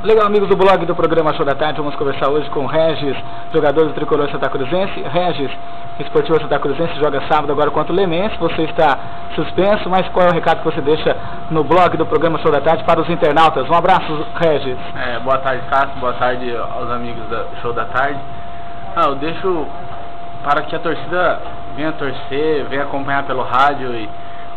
Legal, amigos do blog do programa Show da Tarde, vamos conversar hoje com o Regis, jogador do Tricolor Santa Cruzense. Regis, Esportivo Santa Cruzense, joga sábado agora contra o Lemense. Você está suspenso, mas qual é o recado que você deixa no blog do programa Show da Tarde para os internautas? Um abraço, Regis. Boa tarde, Cássio, boa tarde aos amigos do Show da Tarde. Eu deixo para que a torcida venha torcer, venha acompanhar pelo rádio,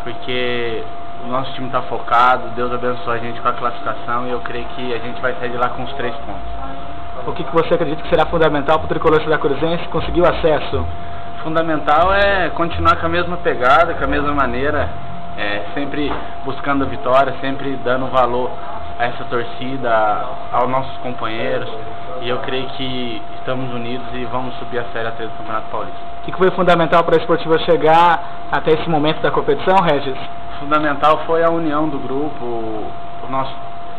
porque o nosso time está focado, Deus abençoe a gente com a classificação e eu creio que a gente vai sair de lá com os 3 pontos. O que você acredita que será fundamental para o Tricolor Santa Cruzense conseguir o acesso? Fundamental é continuar com a mesma pegada, com a mesma maneira, sempre buscando a vitória, sempre dando valor a essa torcida, aos nossos companheiros, e eu creio que estamos unidos e vamos subir a Série A3 do Campeonato Paulista. O que foi fundamental para a Esportiva chegar até esse momento da competição, Regis? Fundamental foi a união do grupo, o nosso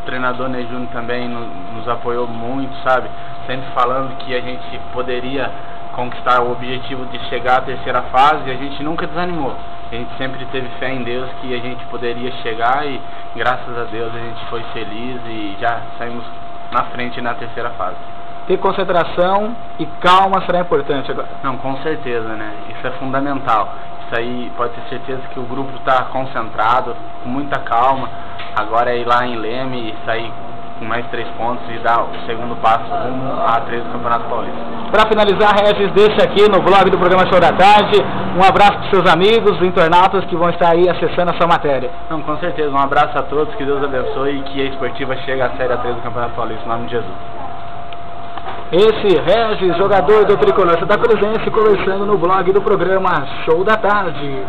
treinador Ney Júnior também nos apoiou muito, sabe? Sempre falando que a gente poderia conquistar o objetivo de chegar à terceira fase e a gente nunca desanimou. A gente sempre teve fé em Deus que a gente poderia chegar e graças a Deus a gente foi feliz e já saímos na frente na terceira fase. Ter concentração e calma será importante agora? Não, com certeza, né? Isso é fundamental. Isso aí pode ter certeza que o grupo está concentrado, com muita calma. Agora é ir lá em Leme e sair com mais 3 pontos e dar o segundo passo rumo à A3 do Campeonato Paulista. Para finalizar, Regis, deixa aqui no blog do programa Show da Tarde um abraço para os seus amigos, internautas que vão estar aí acessando a sua matéria. Não, com certeza, um abraço a todos, que Deus abençoe e que a Esportiva chegue à Série A3 do Campeonato Paulista, em nome de Jesus. Esse Regis, jogador do Tricolor Santa Cruzense, conversando no blog do programa Show da Tarde.